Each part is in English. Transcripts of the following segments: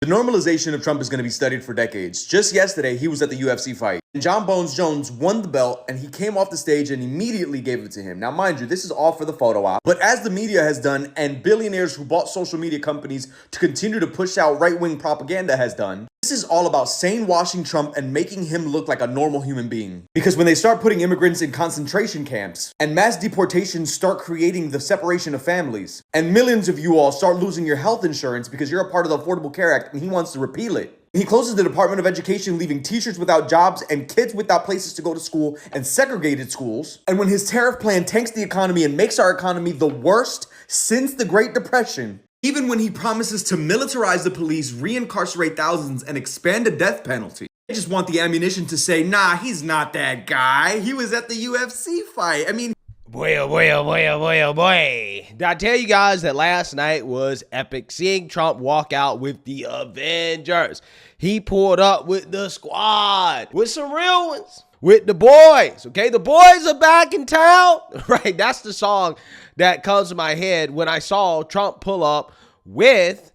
The normalization of Trump is going to be studied for decades. Just yesterday, he was at the UFC fight. And John Bones Jones won the belt, and he came off the stage and immediately gave it to him. Now, mind you, this is all for the photo op. But as the media has done, and billionaires who bought social media companies to continue to push out right-wing propaganda has done, this is all about sane-washing Trump and making him look like a normal human being. Because when they start putting immigrants in concentration camps, and mass deportations start creating the separation of families, and millions of you all start losing your health insurance because you're a part of the Affordable Care Act and he wants to repeal it. He closes the Department of Education, leaving teachers without jobs and kids without places to go to school and segregated schools. And when his tariff plan tanks the economy and makes our economy the worst since the Great Depression. Even when he promises to militarize the police, reincarcerate thousands, and expand the death penalty. I just want the ammunition to say, nah, he's not that guy. He was at the UFC fight. I mean, boy, oh boy, oh boy, oh boy, oh boy. Did I tell you guys that last night was epic? Seeing Trump walk out with the Avengers. He pulled up with the squad, with some real ones, with the boys, okay? The boys are back in town, right? That's the song that comes to my head when I saw Trump pull up with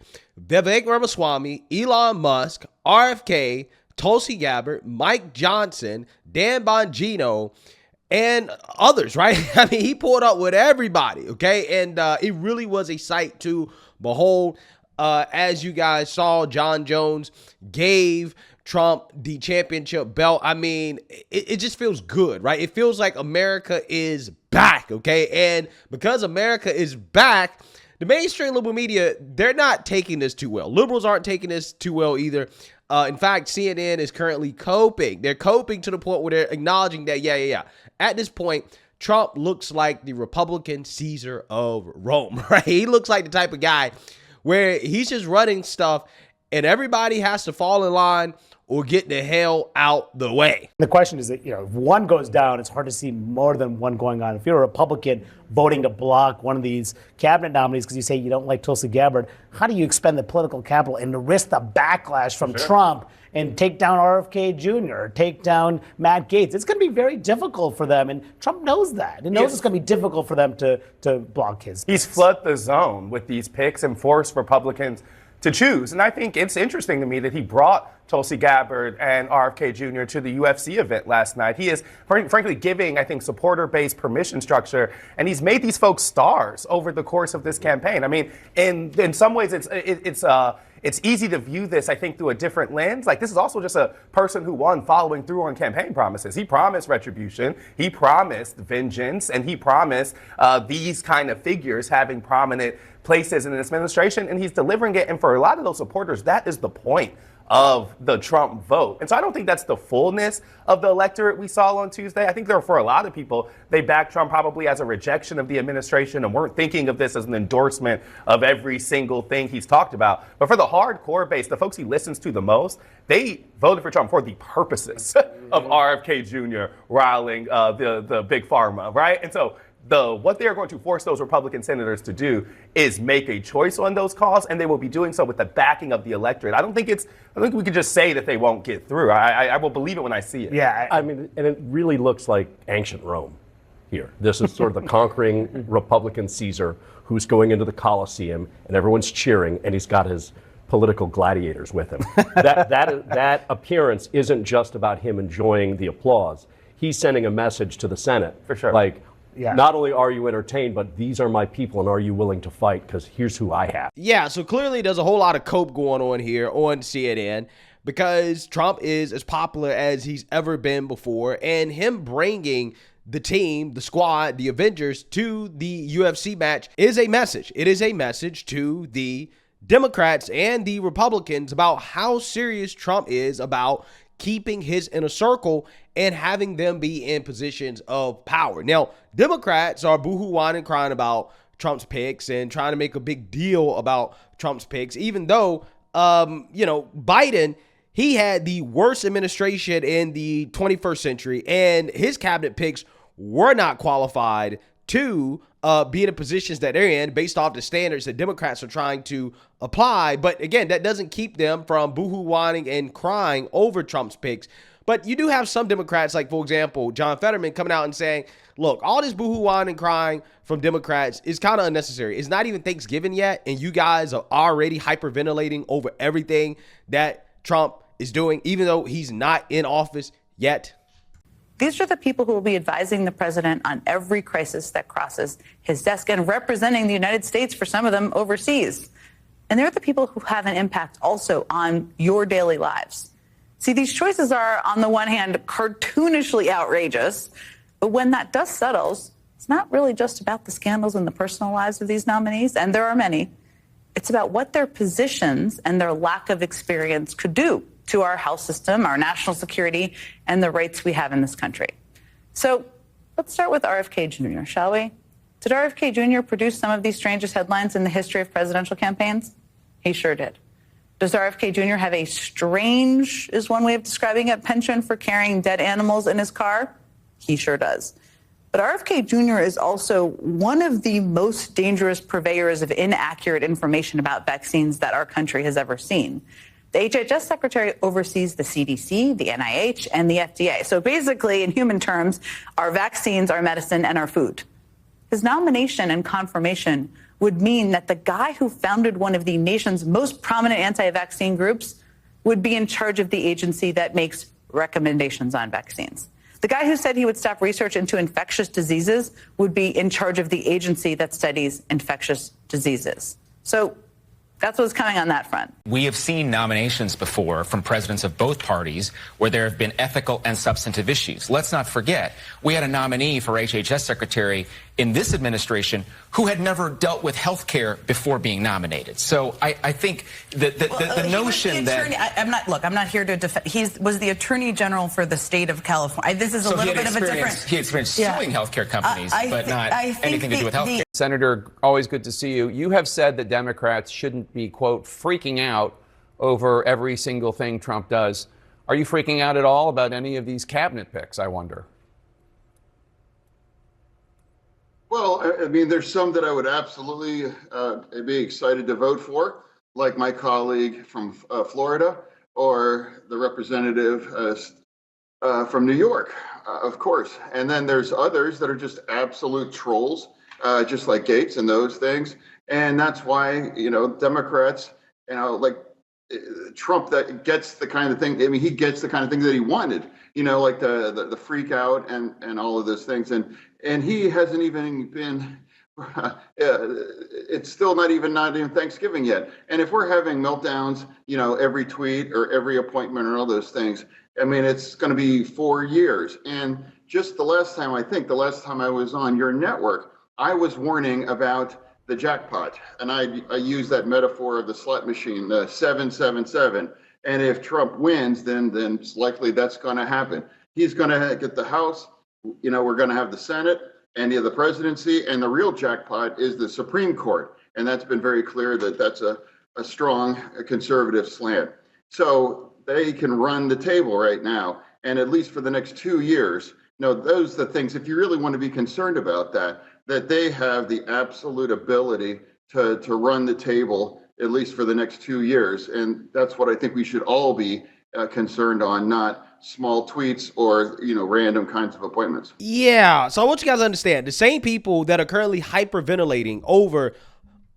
Vivek Ramaswamy, Elon Musk, RFK, Tulsi Gabbard, Mike Johnson, Dan Bongino, and others, right? I mean, he pulled up with everybody, okay? And it really was a sight to behold. As you guys saw, John Jones gave Trump the championship belt. I mean, it just feels good, right? It feels like America is back, okay? And because America is back, the mainstream liberal media, they're not taking this too well. Liberals aren't taking this too well either. In fact, CNN is currently coping. They're coping to the point where they're acknowledging that, yeah. At this point, Trump looks like the Republican Caesar of Rome, right? He looks like the type of guy where he's just running stuff and everybody has to fall in line or get the hell out the way. The question is that, if one goes down, it's hard to see more than one going on. If you're a Republican voting to block one of these cabinet nominees because you say you don't like Tulsi Gabbard, how do you expend the political capital and to risk the backlash from Trump and take down RFK Jr., or take down Matt Gaetz? It's going to be very difficult for them, and Trump knows that. He knows it's going to be difficult for them to block his picks. He's flooded the zone with these picks and forced Republicans to choose. And I think it's interesting to me that he brought Tulsi Gabbard and RFK Jr. to the UFC event last night. He is, frankly, giving, I think, supporter-based permission structure, and he's made these folks stars over the course of this campaign. I mean, in some ways, it's easy to view this, I think, through a different lens. Like, this is also just a person who won following through on campaign promises. He promised retribution, he promised vengeance, and he promised these kind of figures having prominent places in this administration, and he's delivering it. And for a lot of those supporters, that is the point of the Trump vote. And so I don't think that's the fullness of the electorate we saw on Tuesday. I think for a lot of people, they backed Trump probably as a rejection of the administration and weren't thinking of this as an endorsement of every single thing he's talked about. But for the hardcore base, the folks he listens to the most, they voted for Trump for the purposes of RFK Jr. riling the big pharma, right? And so what they are going to force those Republican senators to do is make a choice on those calls, and they will be doing so with the backing of the electorate. I don't think we can just say that they won't get through. I will believe it when I see it. Yeah, I mean, and it really looks like ancient Rome here. This is sort of the conquering Republican Caesar who's going into the Colosseum, and everyone's cheering, and he's got his political gladiators with him. That appearance isn't just about him enjoying the applause. He's sending a message to the Senate. For sure. Like, not only are you entertained, but these are my people, and are you willing to fight? Because here's who I have. Yeah, so clearly there's a whole lot of cope going on here on CNN because Trump is as popular as he's ever been before, and him bringing the team, the squad, the Avengers to the UFC match is a message. It is a message to the Democrats and the Republicans about how serious Trump is about keeping his inner circle and having them be in positions of power. Now, Democrats are boohoo-whining and crying about Trump's picks and trying to make a big deal about Trump's picks, even though, Biden, he had the worst administration in the 21st century, and his cabinet picks were not qualified to be in the positions that they're in based off the standards that Democrats are trying to apply. But again, that doesn't keep them from boohoo whining and crying over Trump's picks. But you do have some Democrats, like, for example, John Fetterman, coming out and saying, look, all this boohoo whining and crying from Democrats is kind of unnecessary. It's not even Thanksgiving yet, and you guys are already hyperventilating over everything that Trump is doing, even though he's not in office yet. These are the people who will be advising the president on every crisis that crosses his desk and representing the United States, for some of them, overseas. And they're the people who have an impact also on your daily lives. See, these choices are, on the one hand, cartoonishly outrageous, but when that dust settles, it's not really just about the scandals in the personal lives of these nominees, and there are many. It's about what their positions and their lack of experience could do to our health system, our national security, and the rights we have in this country. So let's start with RFK Jr., shall we? Did RFK Jr. produce some of these strangest headlines in the history of presidential campaigns? He sure did. Does RFK Jr. have a strange, is one way of describing it, penchant for carrying dead animals in his car? He sure does. But RFK Jr. is also one of the most dangerous purveyors of inaccurate information about vaccines that our country has ever seen. The HHS secretary oversees the CDC, the NIH, and the FDA. So basically, in human terms, our vaccines, our medicine, and our food. His nomination and confirmation would mean that the guy who founded one of the nation's most prominent anti-vaccine groups would be in charge of the agency that makes recommendations on vaccines. The guy who said he would stop research into infectious diseases would be in charge of the agency that studies infectious diseases. So that's what's coming on that front. We have seen nominations before from presidents of both parties where there have been ethical and substantive issues. Let's not forget, we had a nominee for HHS secretary in this administration who had never dealt with health care before being nominated. So I think that the notion that... I'm not here to defend. He was the attorney general for the state of California. This is a little bit of a different... He had experience suing healthcare companies, but not anything to do with health care. Senator, always good to see you. You have said that Democrats shouldn't be, quote, freaking out over every single thing Trump does. Are you freaking out at all about any of these cabinet picks, I wonder? Well, I mean, there's some that I would absolutely be excited to vote for, like my colleague from Florida or the representative from New York, of course. And then there's others that are just absolute trolls, just like Gates and those things. And that's why, Democrats, like Trump, that gets the kind of thing. I mean, he gets the kind of thing that he wanted, like the freak out and all of those things. And he hasn't even been, it's still not even Thanksgiving yet. And if we're having meltdowns, every tweet or every appointment or all those things, I mean, it's going to be 4 years. And just the last time I was on your network, I was warning about the jackpot. And I use that metaphor of the slot machine, 777. And if Trump wins, then it's likely that's going to happen. He's going to get the House. We're going to have the Senate and the presidency, and the real jackpot is the Supreme Court. And that's been very clear that that's a strong conservative slant. So they can run the table right now. And at least for the next 2 years, those are the things, if you really want to be concerned about that they have the absolute ability to run the table, at least for the next 2 years. And that's what I think we should all be concerned on, not small tweets or, random kinds of appointments. Yeah. So I want you guys to understand, the same people that are currently hyperventilating over,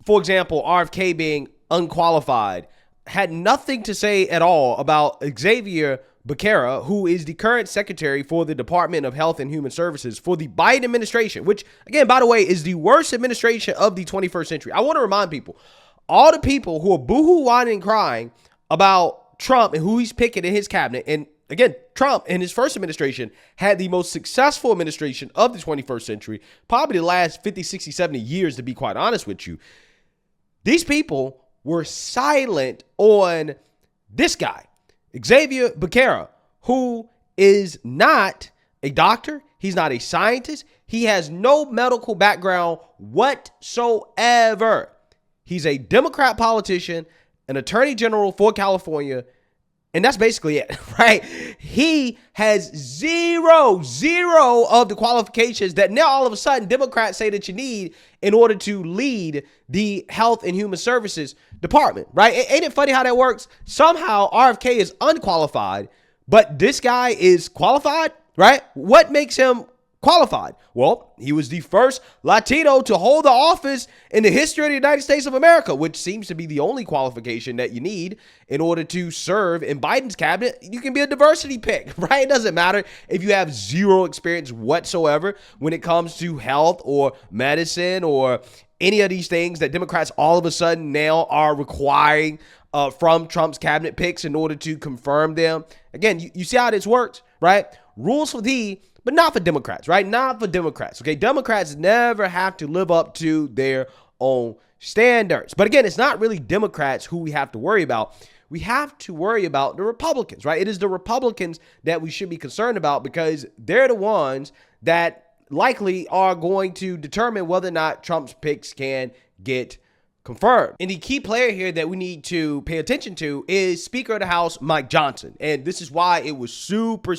for example, RFK being unqualified, had nothing to say at all about Xavier Becerra, who is the current secretary for the Department of Health and Human Services for the Biden administration, which, again, by the way, is the worst administration of the 21st century. I want to remind people, all the people who are boohoo, whining, and crying about Trump and who he's picking in his cabinet, and again, Trump in his first administration had the most successful administration of the 21st century, probably the last 50, 60, 70 years, to be quite honest with you. These people were silent on this guy, Xavier Becerra, who is not a doctor. He's not a scientist. He has no medical background whatsoever. He's a Democrat politician, an attorney general for California, And that's basically it, right? He has zero of the qualifications that now all of a sudden Democrats say that you need in order to lead the Health and Human Services Department, right? Ain't it funny how that works? Somehow RFK is unqualified, but this guy is qualified, right? What makes him qualified? Well, he was the first Latino to hold the office in the history of the United States of America, which seems to be the only qualification that you need in order to serve in Biden's cabinet. You can be a diversity pick, right? It doesn't matter if you have zero experience whatsoever when it comes to health or medicine or any of these things that Democrats all of a sudden now are requiring from Trump's cabinet picks in order to confirm them. Again, you see how this works, right? Rules for thee, but not for Democrats, right? Not for Democrats, okay? Democrats never have to live up to their own standards. But again, it's not really Democrats who we have to worry about. We have to worry about the Republicans, right? It is the Republicans that we should be concerned about because they're the ones that likely are going to determine whether or not Trump's picks can get confirmed. And the key player here that we need to pay attention to is Speaker of the House, Mike Johnson. And this is why it was super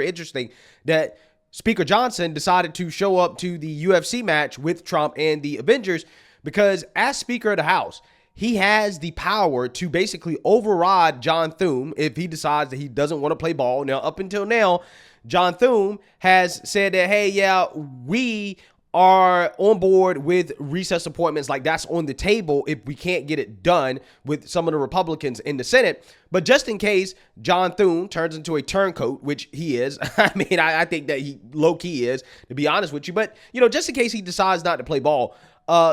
interesting that Speaker Johnson decided to show up to the UFC match with Trump and the Avengers, because as Speaker of the House, he has the power to basically override John Thune if he decides that he doesn't want to play ball. Now, up until now, John Thune has said that, hey, yeah, we are on board with recess appointments, like that's on the table if we can't get it done with some of the Republicans in the Senate. But just in case John Thune turns into a turncoat, which he is, I think that he low-key is, to be honest with you. But, just in case he decides not to play ball,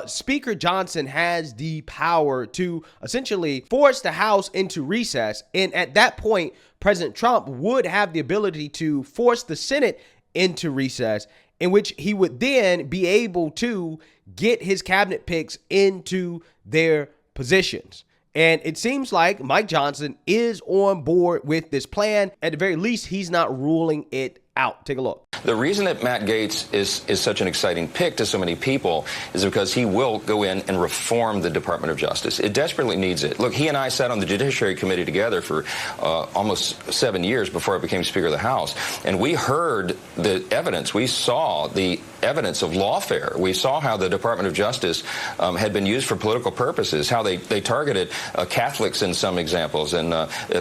Speaker Johnson has the power to essentially force the House into recess. And at that point, President Trump would have the ability to force the Senate into recess, in which he would then be able to get his cabinet picks into their positions. And it seems like Mike Johnson is on board with this plan. At the very least, he's not ruling it out. Take a look. The reason that Matt Gaetz is such an exciting pick to so many people is because he will go in and reform the Department of Justice. It desperately needs it. Look, he and I sat on the Judiciary Committee together for almost 7 years before I became Speaker of the House. And we heard the evidence. We saw the evidence of lawfare. We saw how the Department of Justice had been used for political purposes, how they targeted Catholics in some examples and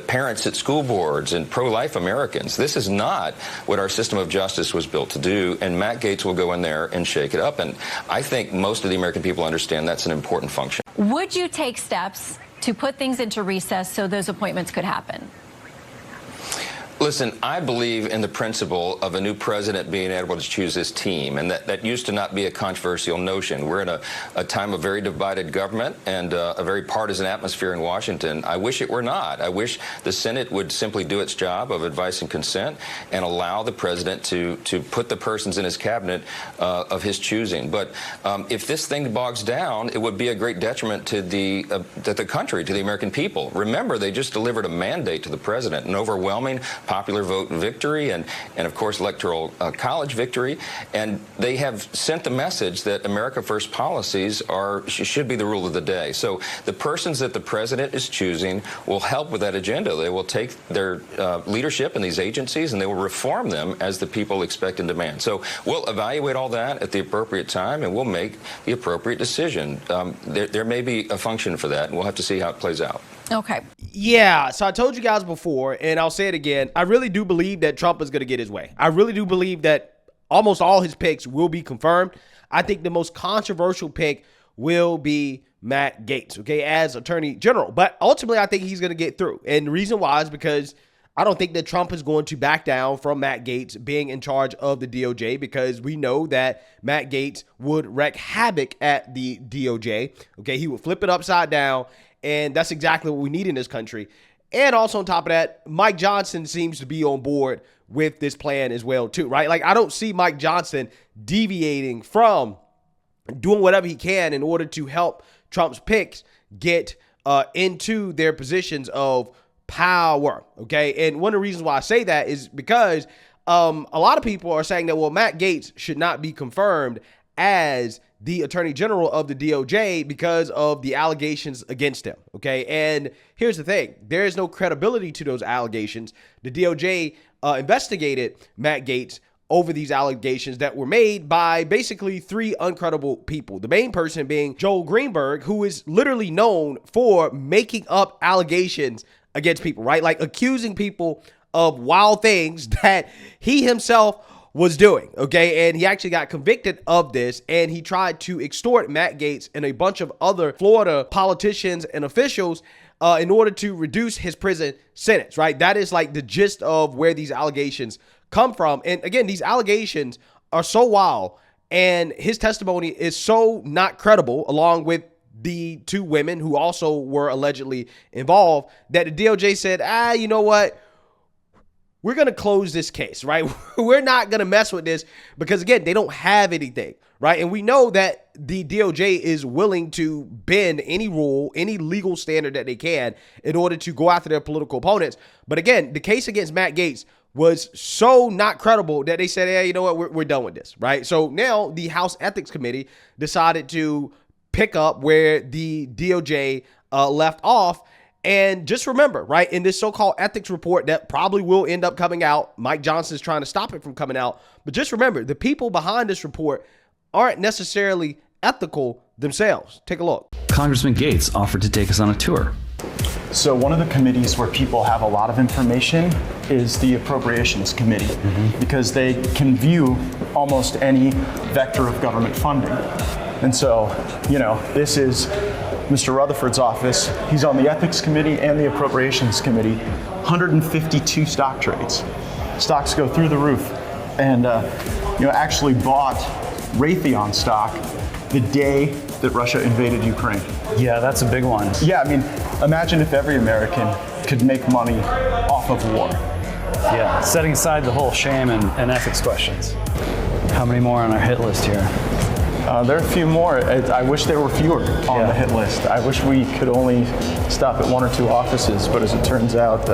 parents at school boards and pro-life Americans. This is not what our system of justice was built to do, and Matt Gaetz will go in there and shake it up. And I think most of the American people understand that's an important function. Would you take steps to put things into recess so those appointments could happen? Listen, I believe in the principle of a new president being able to choose his team, and that used to not be a controversial notion. We're in a time of very divided government and a very partisan atmosphere in Washington. I wish it were not. I wish the Senate would simply do its job of advice and consent and allow the president to put the persons in his cabinet of his choosing. But if this thing bogs down, it would be a great detriment to the country, to the American people. Remember, they just delivered a mandate to the president, an overwhelming popular vote victory and of course, electoral college victory. And they have sent the message that America First policies should be the rule of the day. So the persons that the president is choosing will help with that agenda. They will take their leadership in these agencies and they will reform them as the people expect and demand. So we'll evaluate all that at the appropriate time and we'll make the appropriate decision. There may be a function for that and we'll have to see how it plays out. Okay. Yeah, so I told you guys before, and I'll say it again, I really do believe that Trump is going to get his way. I really do believe that almost all his picks will be confirmed. I think the most controversial pick will be Matt Gaetz, okay, as Attorney General. But ultimately, I think he's going to get through. And the reason why is because I don't think that Trump is going to back down from Matt Gaetz being in charge of the DOJ, because we know that Matt Gaetz would wreak havoc at the DOJ. Okay, he would flip it upside down. And that's exactly what we need in this country. And also on top of that, Mike Johnson seems to be on board with this plan as well, too, right? Like, I don't see Mike Johnson deviating from doing whatever he can in order to help Trump's picks get into their positions of power, okay? And one of the reasons why I say that is because a lot of people are saying that, well, Matt Gaetz should not be confirmed as the attorney general of the DOJ because of the allegations against him. Okay. And here's the thing. There is no credibility to those allegations. The DOJ investigated Matt Gaetz over these allegations that were made by basically three uncredible people. The main person being Joel Greenberg, who is literally known for making up allegations against people, right? Like accusing people of wild things that he himself was doing, okay? And he actually got convicted of this, and he tried to extort Matt Gaetz and a bunch of other Florida politicians and officials in order to reduce his prison sentence, right? That is like the gist of where these allegations come from. And again, these allegations are so wild, and his testimony is so not credible, along with the two women who also were allegedly involved, that the DOJ said, you know what? We're going to close this case, right? We're not going to mess with this because, again, they don't have anything, right? And we know that the DOJ is willing to bend any rule, any legal standard that they can in order to go after their political opponents. But again, the case against Matt Gaetz was so not credible that they said, hey, you know what? We're done with this, right? So now the House Ethics Committee decided to pick up where the DOJ left off. And just remember, right, in this so-called ethics report that probably will end up coming out, Mike Johnson's trying to stop it from coming out. But just remember, the people behind this report aren't necessarily ethical themselves. Take a look. Congressman Gaetz offered to take us on a tour. So one of the committees where people have a lot of information is the Appropriations Committee, because they can view almost any vector of government funding. And so, this is Mr. Rutherford's office. He's on the Ethics Committee and the Appropriations Committee. 152 stock trades. Stocks go through the roof. And, actually bought Raytheon stock the day that Russia invaded Ukraine. Yeah, that's a big one. Yeah, imagine if every American could make money off of war. Yeah, setting aside the whole shame and ethics questions. How many more on our hit list here? There are a few more. I wish there were fewer on the hit list. I wish we could only stop at one or two offices, but as it turns out,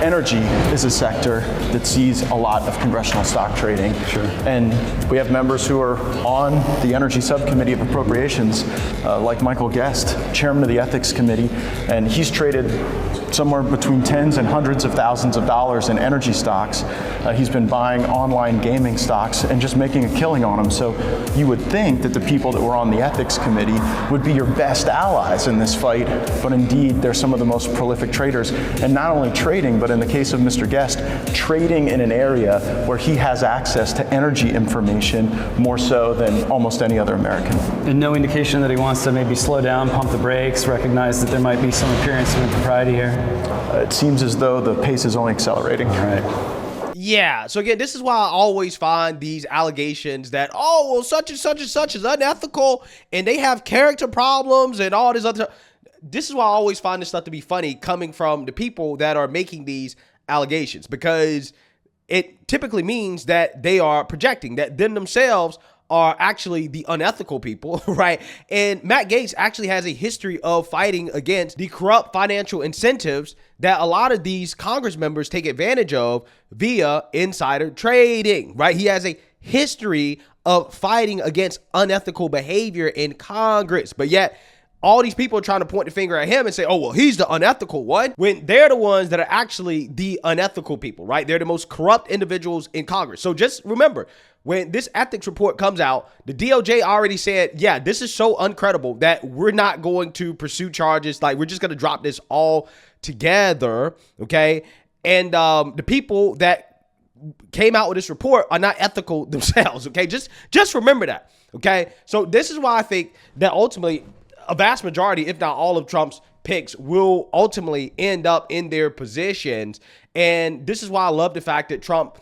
energy is a sector that sees a lot of congressional stock trading. Sure. And we have members who are on the Energy Subcommittee of Appropriations, like Michael Guest, chairman of the Ethics Committee, and he's traded somewhere between tens and hundreds of thousands of dollars in energy stocks. He's been buying online gaming stocks and just making a killing on them. So you would think that the people that were on the Ethics Committee would be your best allies in this fight, but indeed they're some of the most prolific traders. And not only trading, but in the case of Mr. Guest, trading in an area where he has access to energy information more so than almost any other American. And no indication that he wants to maybe slow down, pump the brakes, recognize that there might be some appearance of impropriety here? It seems as though the pace is only accelerating. All right. Yeah. So again, this is why I always find these allegations that, such and such and such is unethical and they have character problems and all this other. This is why I always find this stuff to be funny coming from the people that are making these allegations, because it typically means that they are projecting that them themselves are actually the unethical people, right? And Matt Gaetz actually has a history of fighting against the corrupt financial incentives that a lot of these Congress members take advantage of via insider trading, right? He has a history of fighting against unethical behavior in Congress, but yet all these people are trying to point the finger at him and say, he's the unethical one, when they're the ones that are actually the unethical people, right? They're the most corrupt individuals in Congress. So just remember, when this ethics report comes out, the DOJ already said, yeah, this is so uncredible that we're not going to pursue charges. Like, we're just going to drop this all together, okay? And the people that came out with this report are not ethical themselves, okay? Just remember that, okay? So this is why I think that ultimately a vast majority, if not all of Trump's picks, will ultimately end up in their positions. And this is why I love the fact that Trump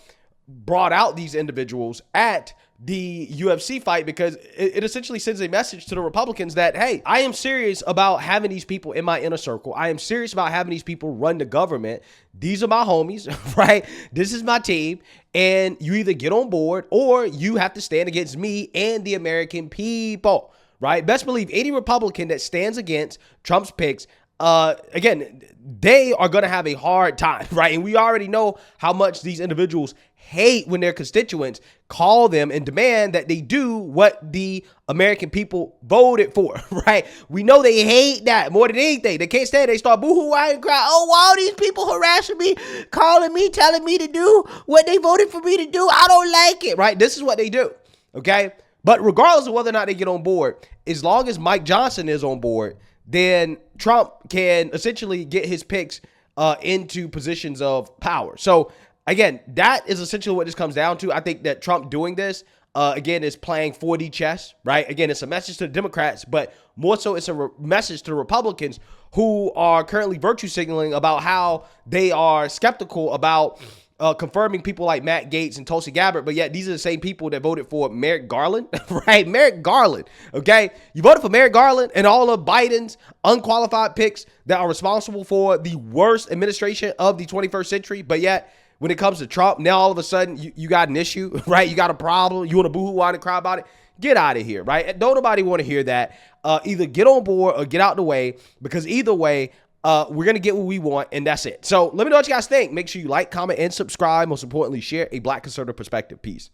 brought out these individuals at the UFC fight, because it essentially sends a message to the Republicans that, hey, I am serious about having these people in my inner circle. I am serious about having these people run the government. These are my homies, right? This is my team. And you either get on board or you have to stand against me and the American people, right? Best believe any Republican that stands against Trump's picks, again, they are going to have a hard time, right? And we already know how much these individuals hate when their constituents call them and demand that they do what the American people voted for, right? We know they hate that more than anything. They can't stand it. They start boo-hoo-ing and cry, oh, why all these people harassing me, calling me, telling me to do what they voted for me to do? I don't like it, right? This is what they do, okay? But regardless of whether or not they get on board, as long as Mike Johnson is on board, then Trump can essentially get his picks into positions of power. So again, that is essentially what this comes down to. I think that Trump doing this, again, is playing 4D chess, right? Again, it's a message to the Democrats, but more so it's a message to the Republicans who are currently virtue signaling about how they are skeptical about confirming people like Matt Gaetz and Tulsi Gabbard, but yet these are the same people that voted for Merrick Garland, right? Merrick Garland, okay? You voted for Merrick Garland and all of Biden's unqualified picks that are responsible for the worst administration of the 21st century, but yet when it comes to Trump, now all of a sudden you got an issue, right? You got a problem. You want to boo-hoo on and cry about it? Get out of here, right? Don't nobody want to hear that. Either get on board or get out the way, because either way, we're going to get what we want, and that's it. So let me know what you guys think. Make sure you like, comment, and subscribe. Most importantly, share a Black conservative perspective. Peace.